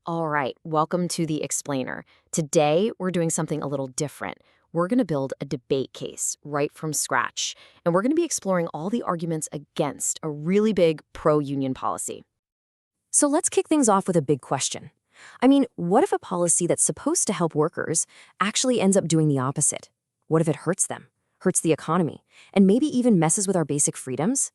All right, welcome to the Explainer. Today, we're doing something a little different. We're going to build a debate case right from scratch, and we're going to be exploring all the arguments against a really big pro-union policy. So let's kick things off with a big question. What if a policy that's supposed to help workers actually ends up doing the opposite? What if it hurts them, hurts the economy, and maybe even messes with our basic freedoms?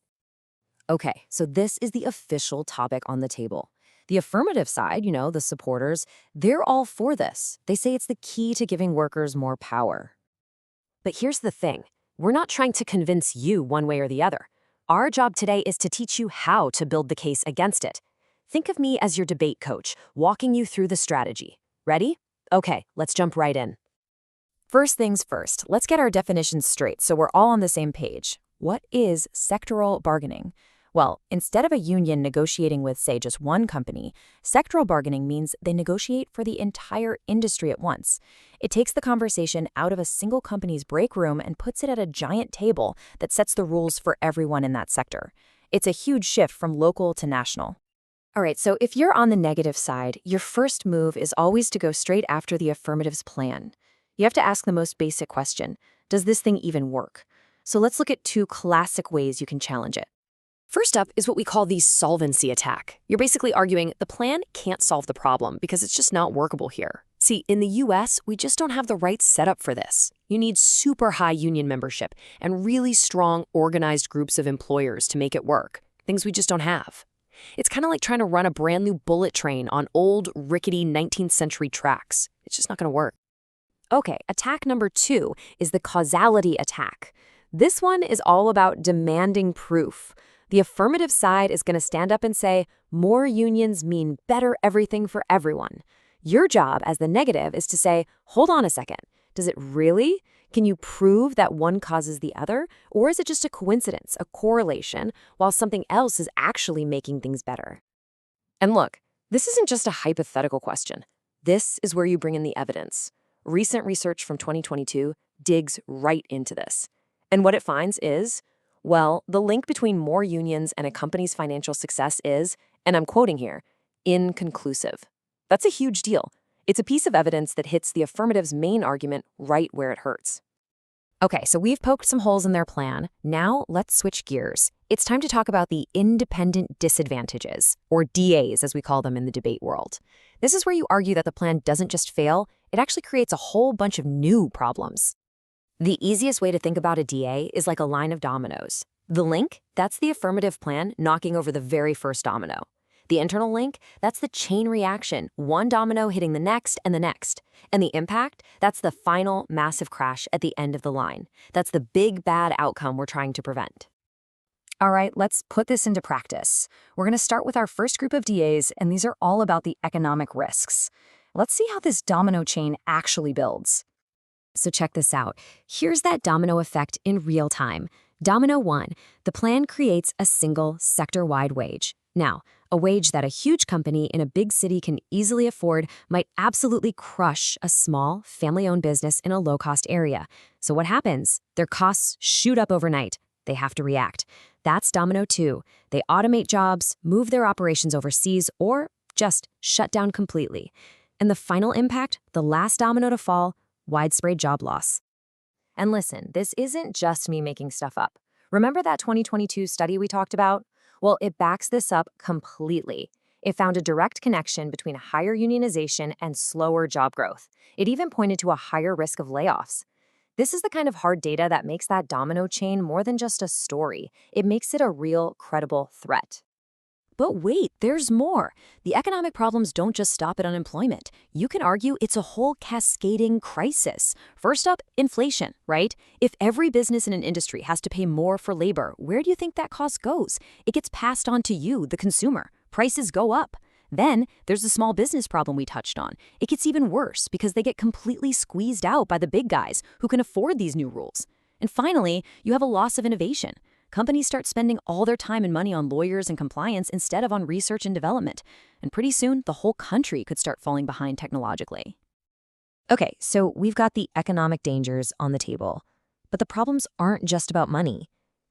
Okay, so this is the official topic on the table. The affirmative side, the supporters, they're all for this. They say it's the key to giving workers more power. But here's the thing. We're not trying to convince you one way or the other. Our job today is to teach you how to build the case against it. Think of me as your debate coach, walking you through the strategy. Ready? Okay, let's jump right in. First things first, let's get our definitions straight so we're all on the same page. What is sectoral bargaining? Well, instead of a union negotiating with, say, just one company, sectoral bargaining means they negotiate for the entire industry at once. It takes the conversation out of a single company's break room and puts it at a giant table that sets the rules for everyone in that sector. It's a huge shift from local to national. All right, so if you're on the negative side, your first move is always to go straight after the affirmative's plan. You have to ask the most basic question: does this thing even work? So let's look at two classic ways you can challenge it. First up is what we call the solvency attack. You're basically arguing the plan can't solve the problem because it's just not workable here. See, in the US, we just don't have the right setup for this. You need super high union membership and really strong, organized groups of employers to make it work, things we just don't have. It's kind of like trying to run a brand new bullet train on old, rickety 19th century tracks. It's just not going to work. Okay, attack number 2 is the causality attack. This one is all about demanding proof. The affirmative side is going to stand up and say, more unions mean better everything for everyone. Your job as the negative is to say, hold on a second. Does it really? Can you prove that one causes the other? Or is it just a coincidence, a correlation, while something else is actually making things better? And look, this isn't just a hypothetical question. This is where you bring in the evidence. Recent research from 2022 digs right into this. And what it finds is, well, the link between more unions and a company's financial success is, and I'm quoting here, inconclusive. That's a huge deal. It's a piece of evidence that hits the affirmative's main argument right where it hurts. Okay, so we've poked some holes in their plan. Now let's switch gears. It's time to talk about the independent disadvantages, or DAs as we call them in the debate world. This is where you argue that the plan doesn't just fail, it actually creates a whole bunch of new problems. The easiest way to think about a DA is like a line of dominoes. The link, that's the affirmative plan knocking over the very first domino. The internal link, that's the chain reaction, one domino hitting the next and the next. And the impact, that's the final massive crash at the end of the line. That's the big bad outcome we're trying to prevent. All right, let's put this into practice. We're going to start with our first group of DAs, and these are all about the economic risks. Let's see how this domino chain actually builds. So check this out. Here's that domino effect in real time. Domino 1, the plan creates a single sector-wide wage. Now, a wage that a huge company in a big city can easily afford might absolutely crush a small, family-owned business in a low-cost area. So what happens? Their costs shoot up overnight. They have to react. That's domino 2. They automate jobs, move their operations overseas, or just shut down completely. And the final impact, the last domino to fall, widespread job loss. And listen, this isn't just me making stuff up. Remember that 2022 study we talked about? Well, it backs this up completely. It found a direct connection between higher unionization and slower job growth. It even pointed to a higher risk of layoffs. This is the kind of hard data that makes that domino chain more than just a story. It makes it a real, credible threat. But wait, there's more. The economic problems don't just stop at unemployment. You can argue it's a whole cascading crisis. First up, inflation, right? If every business in an industry has to pay more for labor, where do you think that cost goes? It gets passed on to you, the consumer. Prices go up. Then there's the small business problem we touched on. It gets even worse because they get completely squeezed out by the big guys who can afford these new rules. And finally, you have a loss of innovation. Companies start spending all their time and money on lawyers and compliance instead of on research and development. And pretty soon, the whole country could start falling behind technologically. Okay, so we've got the economic dangers on the table. But the problems aren't just about money.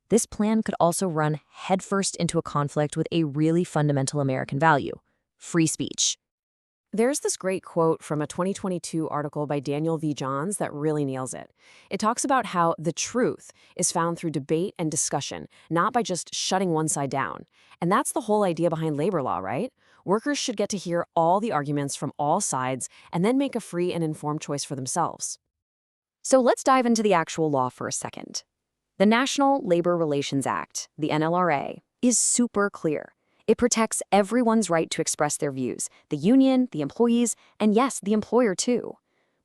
This plan could also run headfirst into a conflict with a really fundamental American value: free speech. There's this great quote from a 2022 article by Daniel V. Johns that really nails it. It talks about how the truth is found through debate and discussion, not by just shutting one side down. And that's the whole idea behind labor law, right? Workers should get to hear all the arguments from all sides and then make a free and informed choice for themselves. So let's dive into the actual law for a second. The National Labor Relations Act, the NLRA, is super clear. It protects everyone's right to express their views, the union, the employees, and yes, the employer too.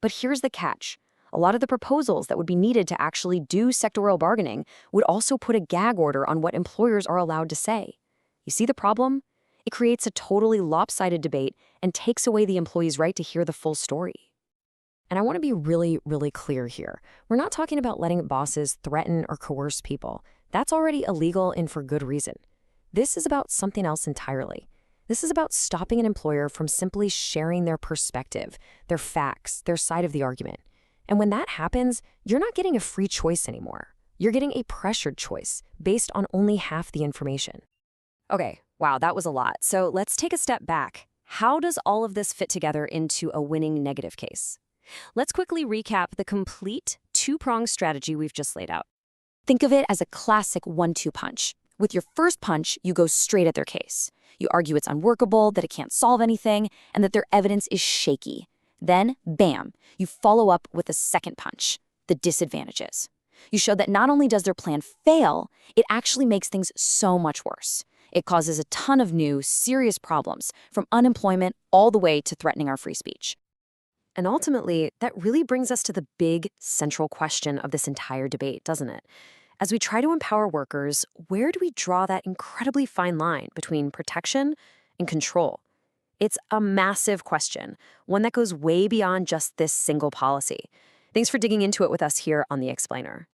But here's the catch. A lot of the proposals that would be needed to actually do sectoral bargaining would also put a gag order on what employers are allowed to say. You see the problem? It creates a totally lopsided debate and takes away the employee's right to hear the full story. And I want to be really, really clear here. We're not talking about letting bosses threaten or coerce people. That's already illegal and for good reason. This is about something else entirely. This is about stopping an employer from simply sharing their perspective, their facts, their side of the argument. And when that happens, you're not getting a free choice anymore. You're getting a pressured choice based on only half the information. Okay, wow, that was a lot. So let's take a step back. How does all of this fit together into a winning negative case? Let's quickly recap the complete two-pronged strategy we've just laid out. Think of it as a classic 1-2 punch. With your first punch, you go straight at their case. You argue it's unworkable, that it can't solve anything, and that their evidence is shaky. Then, bam, you follow up with a second punch, the disadvantages. You show that not only does their plan fail, it actually makes things so much worse. It causes a ton of new, serious problems, from unemployment all the way to threatening our free speech. And ultimately, that really brings us to the big central question of this entire debate, doesn't it? As we try to empower workers, where do we draw that incredibly fine line between protection and control? It's a massive question, one that goes way beyond just this single policy. Thanks for digging into it with us here on The Explainer.